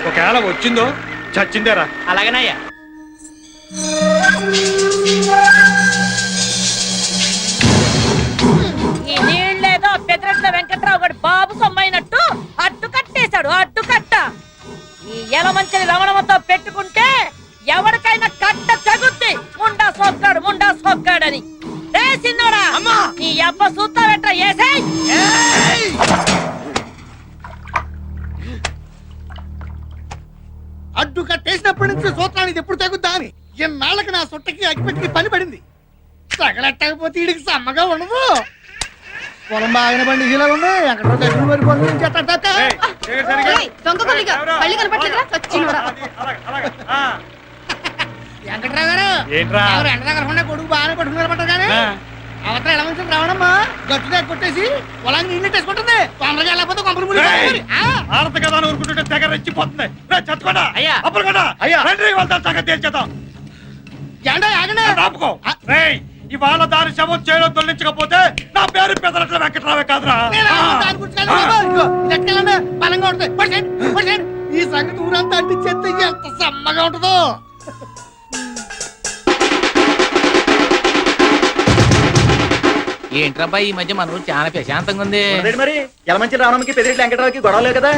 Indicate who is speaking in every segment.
Speaker 1: ఒకవేళ వచ్చిందో చచ్చిందేరా.
Speaker 2: అలాగేనయ్యా.
Speaker 3: ఈ నీళ్ళేదో పెదరెట్ల వెంకట్రావు గడి బాబు సొమ్మైనట్టు అడ్డు కట్టేశాడు. అడ్డు కట్ట ఈ ఎలమంచిని లవణంతో పెట్టుకుంటే ఎవరికైనా కట్ట తగుద్ది. ముండా సోక్కాడని రే సిన్నోడా, నీ అబ్బ సూత్తా వెంట ఏసేయ్.
Speaker 4: అడ్డు కట్టేసినప్పటి నుంచి సూత్రానికి ఎప్పుడు తగ్గుద్దా అని ఎన్నాళ్ళకి నా సొట్టకి అగ్గిపెట్టికి పని పడింది. తగలెట్టకపోతే వీడికి సమ్మగా ఉండదు. పొలం బాగానే పండి ఇలా ఉంది. ఎక్కడో దగ్గర పడిపోతుంది. వెంకట్రావు గారు ఎండ దగ్గర కొడుకు బాగానే పట్టుకుని కానీ అవతల ఎలా మంచి రావడమ్మా గట్టిగా కొట్టేసి పొలాన్ని నీళ్ళు తెచ్చుకుంటుంది. తొందరగా వెళ్ళకపోతే కొంపలు మునిగిపోతుంది.
Speaker 1: ఆడత కదా ఊరుకుంటుంటే తెగ రెచ్చిపోతుంది. చచ్చుకోండా
Speaker 2: అయ్యా,
Speaker 1: అప్పుడు కదా అయ్యా రండి వెళ్తాను సంగతి తేల్చేద్దాం. ఆపుకో రేయ్, ఇవాళ దాని శవం చేయడం తొలగించకపోతే నా పేరు పెదరట్ల వెంకట్రావే కాదురా.
Speaker 4: బలంగా ఉంటుంది. ఈ సంగతి ఊరంతా అంటించేస్తే ఎంత సమ్మగా ఉంటుందో.
Speaker 2: ఏంట్రబ్బా ఈ మధ్య మన ఊరు చాలా ప్రశాంతంగా ఉంది.
Speaker 5: మరి ఎలమంచి రావడానికి పెదిరెట్ల వెంకటరావుకి గొడవ లేదు కదా,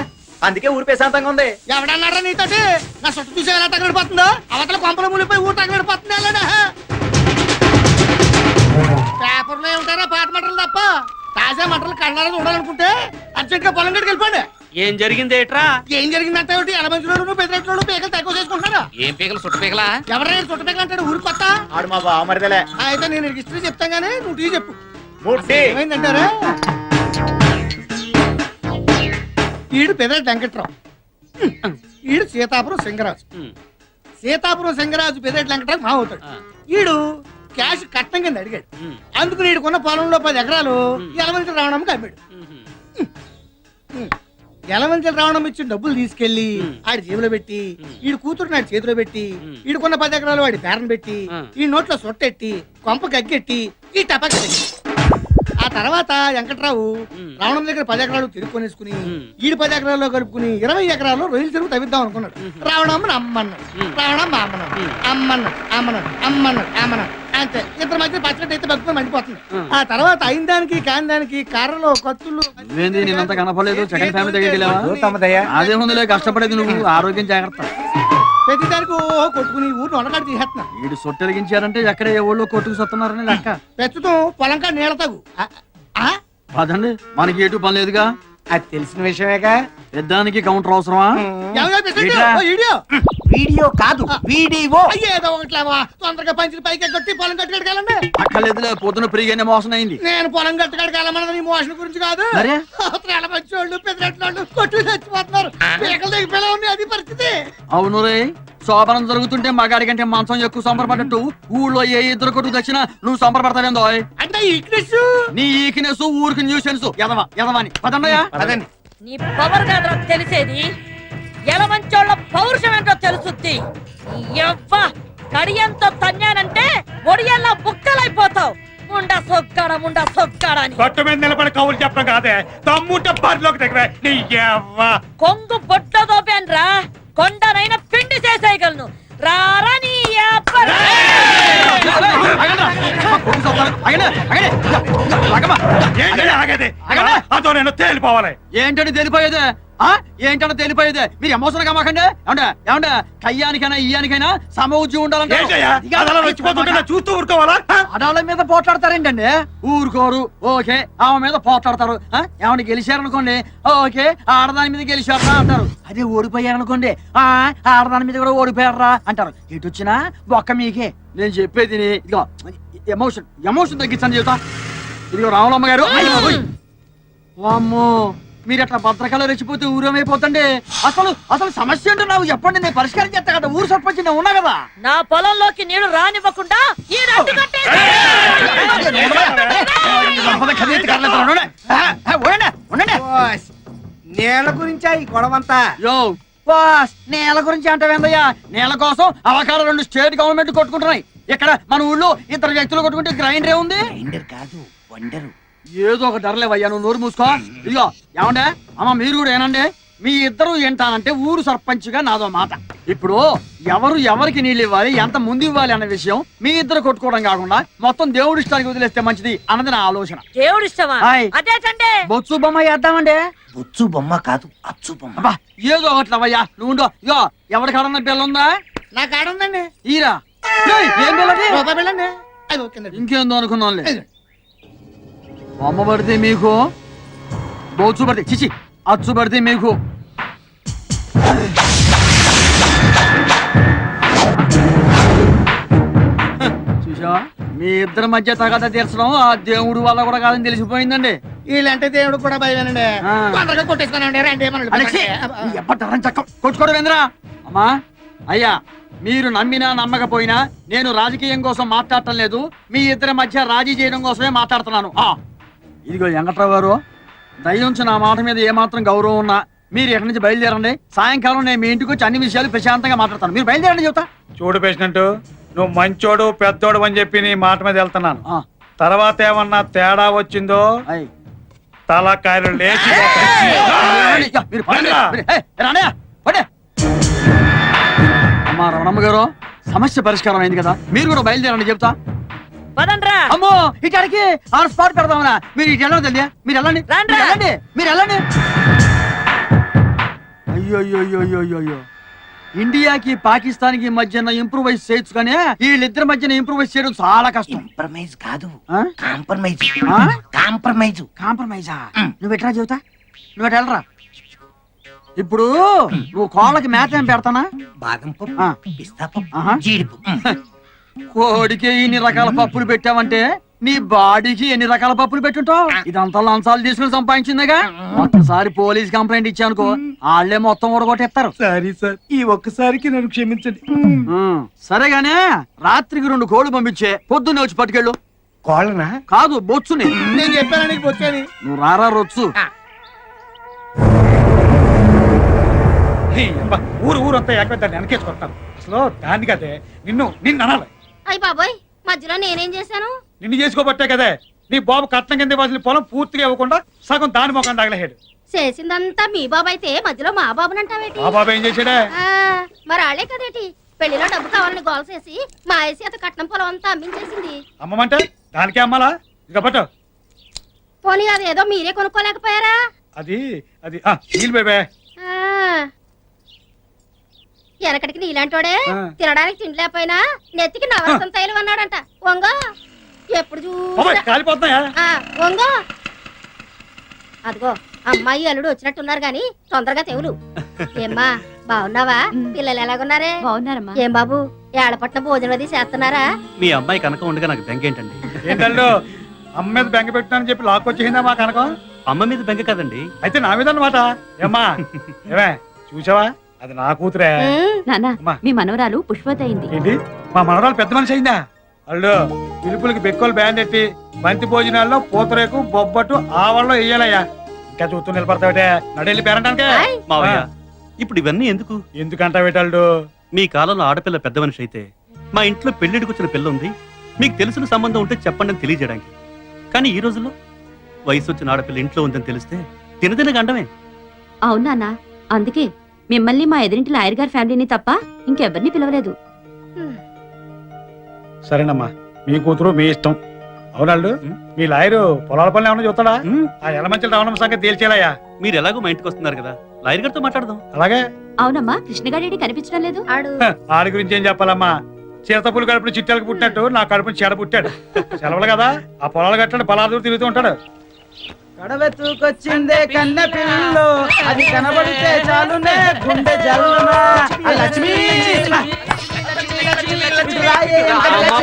Speaker 5: అందుకే ఊరు ప్రశాంతంగా ఉంది.
Speaker 4: ఎవడన్నారా నీతోటి? నా చుట్టూ చూసే ఎలా తగలడిపోతుందో. అవతల కొంపల మూలిపోయి ఊరు తగలడిపోతుంది. పేపర్లో ఏమిటారా పాత మంటలు తప్ప తాజా మంటలు కళ్ళారా చూడాలనుకుంటే అర్జెంట్ గా పొలం గడికి వెళ్ళిపోండి.
Speaker 2: ఏం జరిగింది ఏట్రా?
Speaker 4: ఏం జరిగిందంటే ఎలమంచిలోను పెద్దరెట్లోను పీకలు తక్కువ చేసుకుంటున్నారా?
Speaker 2: ఏం పీకలు? చుట్ట పీకలా?
Speaker 4: ఎవరైనా చుట్ట పీకలు అంటాడు ఊరు కొత్త.
Speaker 5: ఆడు మా బావమరిదలే.
Speaker 4: అయితే నేను హిస్టరీ చెప్తాను గానీ నువ్వు టీ చెప్పు.
Speaker 5: ఏమైందంటారా?
Speaker 4: ఈడు పెదరెడ్డి వెంకట్రావు, ఈడు సీతాపురం సింగరాజు. సీతాపురం సింగరాజు పెదరెడ్డి వెంకట్రావు మా అవుతాడు. ఈడు క్యాష్ కట్నం కింద అడిగాడు. అందుకు నీడుకున్న పొలంలో 10 ఎకరాలు ఎలమంచి రావణంకి అమ్మాడు. ఎలమంచి రావణం ఇచ్చిన డబ్బులు తీసుకెళ్లి ఆడి జేబులో పెట్టి ఈడు కూతురు నాడు చేతిలో పెట్టి ఈడుకున్న 10 ఎకరాలు వాడి పేరను పెట్టి ఈ నోట్లో సొట్టెట్టి కొంప గగ్గెట్టి ఈ టపాకి పెట్టి ఆ తర్వాత వెంకట్రావు రావణం దగ్గర 10 ఎకరాలు తిరుక్కొనేసుకుని ఈడు 10 ఎకరాల్లో కలుపుకుని 20 ఎకరాల్లో రొయ్యలు తిరుగు తవ్విద్దాం అనుకున్నాడు. రావణమ్మని అమ్మన్నాడు. రావణమ్మ అమ్మన్నాడు. అంతే. ఇద్దరు మధ్య పచ్చడి అయితే బతుకుని మండిపోతుంది. ఆ తర్వాత అయిన దానికి కాని దానికి కర్రలు కత్తులు
Speaker 6: కనపడలేదు. సెకండ్ ఫ్యామిలీ దగ్గరికి అదేముందిలే, కష్టపడేది నువ్వు. ఆరోగ్యం జాగ్రత్త.
Speaker 4: ప్రతి దానికి కొట్టుకుని ఊరిని వండకాడు తీసేస్తున్నా.
Speaker 6: వీడు సొట్టెలిగించారంటే ఎక్కడ ఏ ఊళ్ళో కొట్టుకు సత్తున్నారని లెక్క.
Speaker 4: ప్రస్తుతం పొలంకా నీళ్ళ తగు
Speaker 6: అదండి, మనకి ఎటు పని లేదుగా.
Speaker 5: అది తెలిసిన విషయమేగా.
Speaker 6: పెద్దానికి కౌంటర్ అవసరమా?
Speaker 5: వీడియో కాదు, వీడియో.
Speaker 4: ఏదో ఒకట్లేవా, తొందరగా పంచులు పైకి కొట్టి పొలం కట్టుకెళ్ళండి.
Speaker 6: అక్కర్లేదులే, పొద్దున ఫ్రీగానే మోసం అయింది.
Speaker 4: నేను పొలం కట్టుకెళ్ళమన్నది నీ మోషన్ గురించి కాదు. మంచోళ్ళు పెద్దరెట్లు కొట్టు చచ్చిపోతున్నారు. పీకలు దిగిపోయేలా ఉన్నాయి. అది పరిస్థితి.
Speaker 6: అవును రే, శోభనం జరుగుతుంటే మగాడి కంటే మంచం ఎక్కువ సంబరపడ్డట్టు ఊళ్ళో ఏ ఇద్దరు కొట్టుకు తెచ్చినా నువ్వు సంబరపడతావేందో.
Speaker 4: అంటే ఈక్నెస్,
Speaker 6: నీ ఈక్నెస్ ఊరికి న్యూసెన్స్. ఎదవని పదన్నయ్యా.
Speaker 3: నీ పవర్ కాదురా తెలిసేది, ఎలమంచోళ్ళ పౌరుషం ఏంటో తెలుసుద్ది. కడియంతో తన్నానంటే ఒడియల్లా బుక్కలైపోతావు. ముండా సొక్కాడా అని
Speaker 1: గట్టు మీద నిలబడి కవులు చెప్పడం కాదే, తమ్ముంటే బరిలోకి దగ్గర నీ
Speaker 3: కొంగు బొట్లో దోపాన్రా, కొండనైనా పిండి చేసేయగలను. రారా నీ
Speaker 1: అదో నేను తేలిపోవాలి.
Speaker 6: ఏంటంటే తెలిపోయేదే? ఏంటన్నా తెలిపోయేదే? మీరు ఎమోషన్ గా మాకండి. ఏమంటే కయ్యానికైనా ఇయ్యానికైనా సమౌజ్యం ఉండాలంటే
Speaker 1: చూస్తూ ఊరుకోవాలా?
Speaker 6: ఆడాళ్ళ మీద పోట్లాడతారేంటండి? ఊరుకోరు. ఓకే, ఆమె మీద పోట్లాడతారు. ఏమన్నా గెలిచారనుకోండి, ఓకే ఆడదాని మీద గెలిచారా అంటారు. అదే ఓడిపోయారనుకోండి, ఆడదాని మీద కూడా ఓడిపోయారా అంటారు. ఎటు వచ్చినా ఒక్క మీకే. నేను చెప్పేది ఇదిగో, ఎమోషన్ తగ్గించండి చెబుతా. ఇదిగో రావులమ్మ గారు, వామ్మో మీరు అట్లా భద్రకాలు రెచ్చిపోతే ఊరేమైపోతండి. అసలు సమస్య ఏంటో నాకు చెప్పండి, నేను పరిష్కారం చేస్తా కదా. ఊరు సర్పంచ్ నేను ఉన్నా కదా.
Speaker 3: నా పొలంలోకి నీళ్లు రానివ్వకుండా
Speaker 5: నేల గురించి ఈ గొడవంతా.
Speaker 6: నేల గురించి అంటావేందయ్యా? నేల కోసం అవకాశం 2 స్టేట్ గవర్నమెంట్ కొట్టుకుంటున్నాయి. ఇక్కడ మన ఊళ్ళో 2 వ్యక్తులు కొట్టుకుంటే గ్రైండర్ ఉంది.
Speaker 5: గ్రైండర్ కాదు, వండరు.
Speaker 6: ఏదో ఒక ధరలేవయ్యా, నువ్వు నోరు మూసుకో. ఇదిగో ఏమండే అమ్మ, మీరు కూడా ఏనండి, మీ ఇద్దరు ఏంటానంటే ఊరు సర్పంచ్గా నాదో మాట. ఇప్పుడు ఎవరు ఎవరికి నీళ్ళు ఇవ్వాలి, ఎంత ముందు ఇవ్వాలి అన్న విషయం మీ ఇద్దరు కొట్టుకోవడం కాకుండా మొత్తం దేవుడి ఇష్టానికి వదిలేస్తే మంచిది అన్నది నా ఆలోచన.
Speaker 3: దేవుడు ఇష్టమా?
Speaker 6: హాయ్.
Speaker 3: అదేటండి.
Speaker 6: బొత్సు బొమ్మ వేద్దామండి.
Speaker 5: బొచ్చు బొమ్మ కాదు, అచ్చు బొమ్మ.
Speaker 6: అబ్బా ఏదో ఒకట్లవయ్యా నువ్వు ఇగో ఎవరి కాడన్న బిల్ల ఉందా?
Speaker 4: నా కాడ ఉందండి.
Speaker 6: ఈరా ఏయ్, ఏం బిల్లది?
Speaker 4: రూపాయి బిళ్ళండి. అది ఓకే.
Speaker 6: ఇంకేందో అనుకున్నాంలే. బొమ్మ పడితే మీకు, బొచ్చు పడితే చిచి అచ్చు పడితే మీకు. చూసా, మీ ఇద్దరి మధ్య తగద తీర్చడం ఆ దేవుడు వల్ల కూడా కాదని తెలిసిపోయిందండి.
Speaker 4: వీళ్ళంటే దేవుడు కూడా భయమేనండి.
Speaker 6: ఆ.
Speaker 4: తొందరగా కొట్టేసుకున్నాండి. రండి
Speaker 6: అలెక్సీ, నీ ఎప్పటికీ చక్క కొట్టుకోవడం ఏందిరా? అమ్మా అయ్యా, మీరు నమ్మినా నమ్మకపోయినా నేను రాజకీయం కోసం మాట్లాడటం లేదు. మీ ఇద్దరి మధ్య రాజీ చేయడం కోసమే మాట్లాడుతున్నాను. ఇదిగో వెంకట్రావు గారు, దయ్యుంచి నా మాట మీద ఏమాత్రం గౌరవం ఉన్నా మీరు ఎక్కడి నుంచి బయలుదేరండి. సాయంకాలం నేను మీ ఇంటికి వచ్చి అన్ని విషయాలు ప్రశాంతంగా మాట్లాడతాను. మీరు బయలుదేరండి చెబుతా.
Speaker 1: చూడు పేషెంట్, నువ్వు మంచోడు పెద్దోడు అని చెప్పి నీ మాట మీద వెళ్తున్నాను.
Speaker 6: ఆ,
Speaker 1: తర్వాత ఏమన్నా తేడా వచ్చిందో
Speaker 6: అయ్.
Speaker 1: తలకాయలు లేచి
Speaker 6: యా, మీరు పడండి. మీరు, ఏయ్, రానయ్య, పడే. అమ్మా రమణమ్మ గారు, సమస్య పరిష్కారం అయింది కదా, మీరు కూడా బయలుదేరండి చెప్తా.
Speaker 3: పదండ్రా.
Speaker 6: అమ్మో ఇటాడికి ఆన్ స్పాట్ పెడదామనా? మీరు ఇటు వెళ్ళండి తెలియ, మీరు వెళ్ళండి,
Speaker 3: రండి.
Speaker 6: మీరు వెళ్ళండి, మీరు వెళ్ళండి. అయ్యో అయ్యో, ఇండియాకి పాకిస్తాన్ కి మధ్యన ఇంప్రూవైజ్ చేయొచ్చు కానీ వీళ్ళిద్దరి మధ్యన ఇంప్రూవైజ్ చేయడం చాలా కష్టం.
Speaker 5: కాంప్రమైజ్ కాదు,
Speaker 6: ఆ?
Speaker 5: కాంప్రమైజ్.
Speaker 6: ఆ?
Speaker 5: కాంప్రమైజ్.
Speaker 6: కాంప్రమైజా? నువ్వు ఎట్లా చెబుతా, నువ్వు ఎటు వెళ్ళరా. ఇప్పుడు నువ్వు కోళ్ళకి మేత ఏం పెడతానా?
Speaker 5: బాదం పప్పు,
Speaker 6: ఆ.
Speaker 5: పిస్తా పప్పు,
Speaker 6: ఆహా.
Speaker 5: జీడిపప్పు.
Speaker 6: కోడికి ఇన్ని రకాల పప్పులు పెట్టావంటే నీ బాడీకి ఎన్ని రకాల పప్పులు పెట్టుంటావు. ఇదంతా లంచాలు తీసుకుని సంపాదించిందిగా. ఒక్కసారి పోలీస్ కంప్లైంట్ ఇచ్చానుకో వాళ్ళే మొత్తం ఊడగొట్టేస్తారు.
Speaker 1: సారీ సార్, ఈ ఒక్కసారికి నన్ను క్షమించండి.
Speaker 6: సరేగానే రాత్రికి 2 కోళ్ళు పంపించే, పొద్దున్నే వచ్చి పట్టుకెళ్ళు.
Speaker 5: కోళ్ళనా?
Speaker 6: కాదు బొచ్చుని.
Speaker 4: నేను చెప్పాను నీకు వచ్చేది.
Speaker 6: నువ్వు రారా రొచ్చు.
Speaker 1: ఊరు ఊరంతా ఏకదాన్ని వెనకేసుకొస్తాను. అసలు దాన్ని కదే నిన్ను అనాలి.
Speaker 7: అయ్య బాబోయ్, మధ్యలో నేనేం చేశాను?
Speaker 1: నిన్ను చేసుకోబట్టే కదే నీ బాబు కట్నం కింద ఇవ్వాల్సిన పొలం పూర్తిగా ఇవ్వకుండా సగం దాని మొఖం తగలహేడు.
Speaker 7: చేసిందంతా మీ బాబు అయితే మధ్యలో మా బాబునంటావేటి?
Speaker 1: ఆ బాబు ఏం చేశాడే?
Speaker 7: మరి ఆళ్లే కదేటి పెళ్లిలో డబ్బు కావాలని గోల చేసి మా ఐసి అత కట్నం పొలం అంతా అమ్మించేసింది.
Speaker 1: అమ్మమంటే దానికే అమ్మాలా? ఇక పట్టు.
Speaker 7: పోనీ అది ఏదో మీరే కొనుక్కోలేకపోయారా?
Speaker 1: అది అది నీళ్ళు బేబే.
Speaker 7: వెనకటికి నీలాంటోడే
Speaker 1: ఆ.
Speaker 7: తినడానికి తిండి లేకపోయినా నెత్తికి నవరసం తైలం అన్నాడంట. వంగో ఎప్పుడు
Speaker 1: బాబాయ్
Speaker 7: చూసినా
Speaker 1: కాలిపోతున్నాయా?
Speaker 7: వంగో. అదిగో అమ్మాయి అల్లుడు వచ్చినట్టున్నారు గాని తొందరగా తెవులు. ఏమ్మా బాగున్నావా? పిల్లలు ఎలాగున్నారే?
Speaker 8: బాగున్నారమ్మా.
Speaker 7: ఏం బాబు ఏడపట్ల భోజనం అది చేస్తున్నారా?
Speaker 9: మీ అమ్మాయి కనుక ఉండగా నాకు బెంగ ఏంటండి?
Speaker 1: ఏంటల్లు అమ్మ మీద బెంగ పెట్టినానని చెప్పి లాక్కొచ్చేసిందా మా కనకం?
Speaker 9: అమ్మ మీద బెంగ కదండి.
Speaker 1: అయితే నా మీద అన్నమాట. ఏమ్మా ఏమే చూసావా? అది నా కూతురే.
Speaker 8: నాన్న,
Speaker 1: అమ్మా.
Speaker 8: మీ మనవరాలు పుష్పవతి అయింది.
Speaker 1: ఏంటి మా మనవరాలు పెద్ద మనిషి అయిందా? అల్లు పిలుపులకి బెక్కలు బ్యాండ్ ఎట్టి బంతి భోజనాల్లో పూతరేకు బొబ్బట్టు ఆవల్లో వేయాలయ్యా. ఇంకా చూస్తూ నిలబడతావిటే నడెళ్ళి పేరంటానికే.
Speaker 7: ఆయ్.
Speaker 9: మావయ్య, ఇప్పుడు ఇవన్నీ ఎందుకు?
Speaker 1: ఎందుకంటావేటల్లు?
Speaker 9: మీ కాలంలో ఆడపిల్ల పెద్ద మనిషి అయితే మా ఇంట్లో పెళ్లిడికి వచ్చిన పిల్ల ఉంది, మీకు తెలిసిన సంబంధం ఉంటే చెప్పండి అని తెలియజేయడానికి. కానీ ఈ రోజుల్లో వయసు వచ్చిన ఆడపిల్ల ఇంట్లో ఉందని తెలిస్తే తినదిన గండమే.
Speaker 8: అవును నాన్న, అందుకే మిమ్మల్ని మా ఎదురింటి లాయర్ గారి ఫ్యామిలీని తప్ప ఇంకెవరిని పిలవలేదు.
Speaker 1: సరేనమ్మా, మీ కూతురు మీ ఇష్టం. అవునాళ్ళు మీ లాయరు పొలాల పనులు ఏమన్నా చూస్తాడా? ఆ ఎలమంచల రావడం సంగతి తేల్చేలాయా?
Speaker 9: మీరు ఎలాగో మా ఇంటికి వస్తున్నారు కదా, లాయర్ గారితో మాట్లాడదాం.
Speaker 1: అలాగే.
Speaker 8: అవునమ్మా, కృష్ణగాడేడి కనిపించడం లేదు.
Speaker 7: ఆడు
Speaker 1: ఆడి గురించి ఏం చెప్పాలమ్మా? చిరతపులు కడుపుని చిట్టాలకు పుట్టినట్టు నా కడుపుని చెడ పుట్టాడు. సెలవులు కదా, ఆ పొలాలు కట్టాడు పొలాలు తిరుగుతూ ఉంటాడు.
Speaker 6: కడవెత్తుకొచ్చిందే కన్న పిల్లు, అది కనబడితే చాలునే గుండె జల్లునా. ఆ లక్ష్మి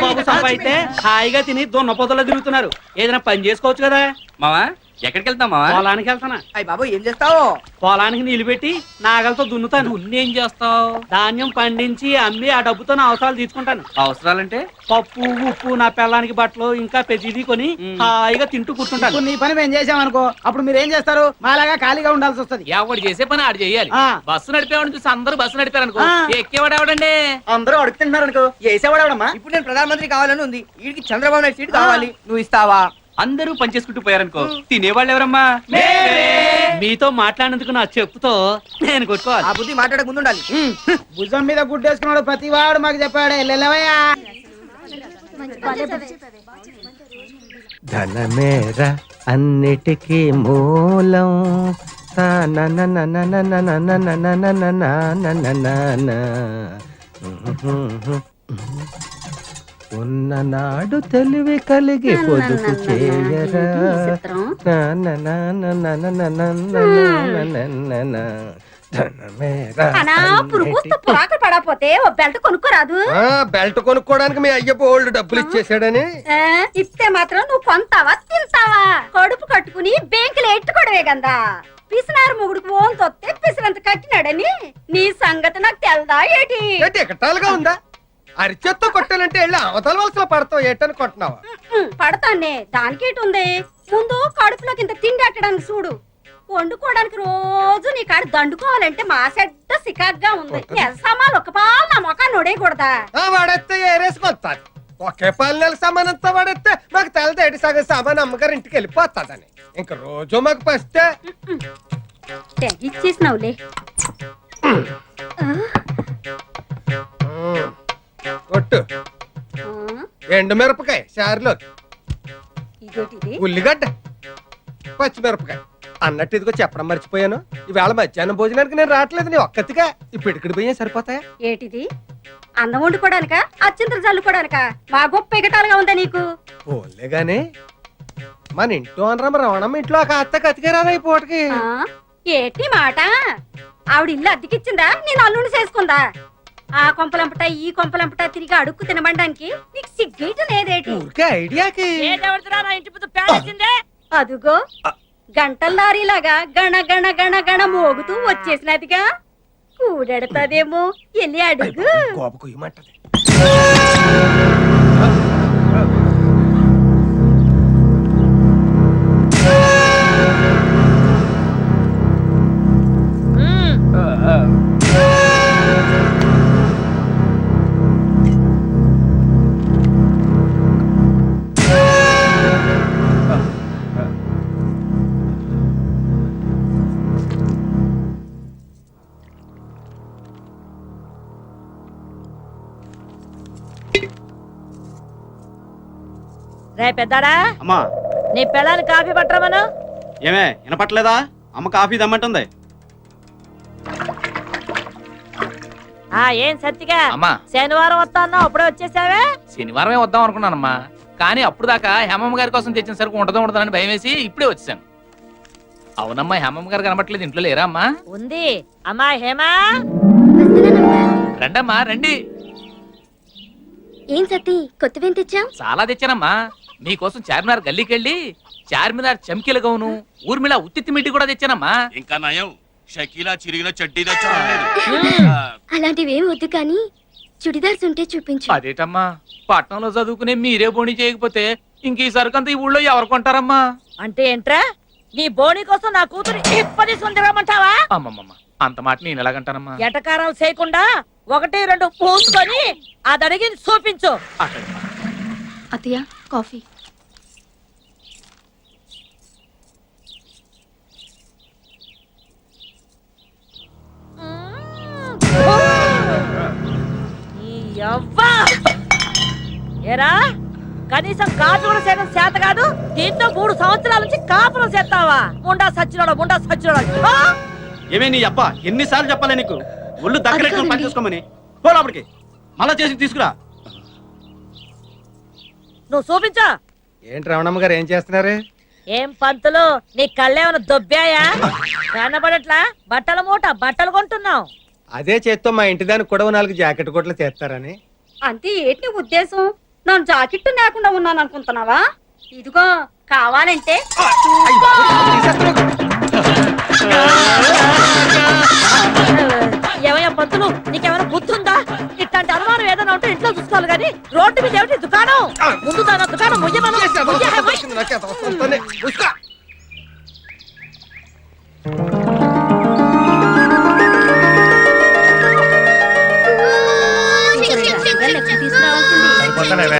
Speaker 2: బాబు సంపాయితే హాయిగా తిని దొన్న పొదలో తిరుగుతున్నారు. ఏదైనా పని చేసుకోవచ్చు కదా.
Speaker 5: మావా ఎక్కడికి వెళ్తాం మావా?
Speaker 2: పొలానికి వెళ్తానా?
Speaker 6: అయ్య బాబు ఏం చేస్తావు?
Speaker 2: పొలానికి నీళ్లు పెట్టి నాగలతో దున్నుతాను. ఏం చేస్తావు? ధాన్యం పండించి అమ్మి ఆ డబ్బుతో నా అవసరాలు తీసుకుంటాను.
Speaker 5: అవసరాలంటే
Speaker 2: పప్పు ఉప్పు నా పిల్లానికి బట్టలు ఇంకా ప్రతిదీ కొని హాయిగా తింటూ కూర్చుంటాను.
Speaker 6: ఇప్పుడు నీ పని మేము చేసామనుకో, అప్పుడు మీరు ఏం చేస్తారు? మాలాగా ఖాళీగా ఉండాల్సి వస్తుంది.
Speaker 2: ఎవడు చేసే పని ఆడు చేయాలి.
Speaker 6: ఆ.
Speaker 2: బస్సు నడిపేవాడిని చూసి అందరూ బస్సు నడిపారు అనుకో,
Speaker 6: ఆ.
Speaker 2: ఎక్కేవాడు ఎవడండి?
Speaker 5: అందరూ అడుగుతున్నారు అనుకో, వేసేవాడమ్మా.
Speaker 10: ఇప్పుడు నేను ప్రధానమంత్రి కావాలని ఉంది, వీడికి చంద్రబాబు నాయుడు సీట్ కావాలి, నువ్వు ఇస్తావా?
Speaker 9: అందరూ పనిచేసుకుంటూ పోయారనుకో తినేవాళ్ళు ఎవరమ్మా?
Speaker 2: మీతో మాట్లాడినందుకు నా చెప్పుతో నేను కొట్టుకోవాలి.
Speaker 6: ఆ బుద్ధి మాట్లాడక ముందు ఉండాలి.
Speaker 4: భుజం మీద గుడ్డేసుకున్నాడు ప్రతి వాడు మాకు చెప్పాడే వెళ్ళవయ్యా.
Speaker 10: ధనమేర అన్నిటికీ మూలం ఉన్ననాడు తెలివి కలిగి పొదుపు చేయరా.
Speaker 7: పడపోతే ఓ బెల్ట్ కొనుక్కోరాదు.
Speaker 10: బెల్ట్ కొనుక్కోడానికి మీ అయ్య బోల్డ్ డబ్బులు ఇచ్చేసాడని.
Speaker 7: ఇస్తే మాత్రం నువ్వు కొంటావా తింటావా? కడుపు కట్టుకుని బ్యాంకులో ఎట్టుకోవడమే కదా. పిసినారు మొగుడికి ఓన్ తొత్తే పిసినంత కట్టినాడని నీ సంగతి నాకు తెల్దా ఏటి?
Speaker 10: ఎకటాలుగా ఉందా? అరిచేత్తో కొట్టాలంటే వెళ్ళి అవతల వలసలో పడతావు ఏటని కొట్టినావా?
Speaker 7: పడతానే దానికేటి ఉంది. ముందు కడుపులోకి ఇంత తిండి అట్టడానికి చూడు. వండుకోవడానికి రోజు నీ కాడ దండుకోవాలంటే మా సెడ్డ సికాగ్గా ఉంది. సామాన్లు ఒక పాలు నా మొఖాన్ని నొడేయకూడదా?
Speaker 10: వాడేస్తే ఏరేసుకొస్తాది. ఒకే పాలనెల సామానంతా వాడేస్తే మాకు తెలదేటి సగం సామాన్ అమ్మగారు ఇంటికి వెళ్ళిపోతాదని. ఇంక రోజు మాకు పస్తే
Speaker 7: తెగిచ్చేసినావులే.
Speaker 10: ఒట్టు ఎండు మిరపకాయ చారులో,
Speaker 7: ఇదోటిది
Speaker 10: ఉల్లిగడ్డ, పచ్చిమిరపకాయ అన్నట్టు ఇదిగో చెప్పడం మర్చిపోయాను. ఈవేళ మధ్యాహ్నం భోజనానికి నేను రావట్లేదు. నీ ఒక్కతిగా ఇప్పుడు ఇక్కడ పోయా సరిపోతాయా?
Speaker 7: ఏటిది? అన్నం వండుకోవడానికా అచ్చింతలు చల్లుకోవడానికా? మా గొప్ప ఎగటాలుగా ఉందా నీకు?
Speaker 10: పోలే గాని మన ఇంట్లో అనరమ్మ రవణమ్మ ఇంట్లో ఒక అత్త కతికేరాదా ఈ పూటకి?
Speaker 7: ఏటి మాట? ఆవిడ ఇల్లు అద్దెకిచ్చిందా నేను అల్లుని చేసుకుందా? ఆ కొంపలంపట ఈ కొంపలంపట తిరిగి అడుక్కు తినబడడానికి నీకు సిగ్గేట లేదేటి?
Speaker 10: ఊరికే ఐడియాకి
Speaker 3: నా ఇంటి ముందు పేడేసిందే.
Speaker 7: అదుగో గంటల లారీలాగా గణ గణ గణ గణ మోగుతూ వచ్చేసినదిగా. కూడెడతాదేమో ఎల్లి అడుగు.
Speaker 10: కోప కుయ్యమంటది.
Speaker 3: రే పెద్దాడా,
Speaker 9: అమ్మా
Speaker 3: నీ పిల్లని కాఫీ పట్టరమను.
Speaker 9: ఏమే వినపట్లేదా? అమ్మ కాఫీ దమ్మంటుంది.
Speaker 3: ఏం సత్తిగా
Speaker 11: అమ్మా
Speaker 3: శనివారం వస్తా అన్నావు, అప్పుడే వచ్చేసావే?
Speaker 11: శనివారమే వద్దాం అనుకున్నానమ్మా, కానీ అప్పుడు దాకా హేమమ్మ గారి కోసం తెచ్చిన సరుకు ఉండదు అని భయం వేసి ఇప్పుడే వచ్చాను. అవునమ్మా, హేమమ్మ గారు కనబట్లేదు. ఇంట్లో లేరా అమ్మా?
Speaker 3: ఉంది. అమ్మా హేమా,
Speaker 11: రండమ్మా రండి.
Speaker 7: ఏం సత్తి కొత్తవేం తెచ్చాం?
Speaker 11: చాలా తెచ్చానమ్మా. మీకోసం చార్మినార్ గల్లీకెళ్ళి చార్మినార్ చమ్కీల గౌను, ఊర్మిళ ఉత్తిత్తి మిట్టి కూడా తెచ్చానమ్మా.
Speaker 12: ఇంకా నయం షకీలా చిరిగిన చడ్డీ
Speaker 7: అలాంటివేం వద్దు కానీ చుడిదార్స్ ఉంటే చూపించు.
Speaker 11: అదేటమ్మా, పట్నంలో చదువుకునే మీరే బోణి చేయకపోతే ఇంక ఈ సరుకంతా ఈ ఊళ్ళో ఎవరు కొంటారమ్మా?
Speaker 3: అంటే ఏంట్రా? నీ బోని కోసం నా కూతురు ఇప్పటి సుందరమంటావా?
Speaker 11: అమ్మమ్మమ్మ, అంత మాట నేను ఎలాగంటానమ్మా?
Speaker 3: ఎటకారాలు చేయకుండా 1, 2 పూసుకొని అది అడిగి చూపించు.
Speaker 8: అత్తయ్య కాఫీ.
Speaker 3: ఏరా, కనీసం కాపు కూడా చేయడం చేత కాదు, దీంతో 3 సంవత్సరాల నుంచి కాపురం చేస్తావా? ముండా సచ్చినోడా.
Speaker 9: ఏమే నీ అప్ప ఎన్నిసార్లు చెప్పాలి నీకు? ఒళ్ళు దగ్గర పని చేసుకోమని. పోలాపడికి మళ్ళా చేసి తీసుకురా.
Speaker 3: నువ్వు చూపించా.
Speaker 10: ఏంటి రమణమ్మ గారు ఏం చేస్తున్నారు?
Speaker 3: ఏం పంతులు, నీ కళ్ళేమన్నా దొబ్బాయా? కనబడట్లా? బట్టల మూట బట్టలు కొంటున్నావు.
Speaker 10: అదే చేత్తో మా ఇంటి దానికి కూడా 4 జాకెట్ కొట్లు చేస్తారని.
Speaker 7: అంతే ఏంటి ఉద్దేశం? నేను జాకెట్ లేకుండా ఉన్నాను అనుకుంటున్నావా? ఇదిగో కావాలంటే
Speaker 3: ఏమయ్యా పంతులు, నీకేమైనా బుద్ధి ఉందా? ఇట్లాంటి అనుమానం ఏదైనా ఉంటే ఇంట్లో చూసుకోవాలి కానీ రోడ్డు మీద ఏమిటి దుకాణం? ముందు దాని దుకాణం ముయ్యమను.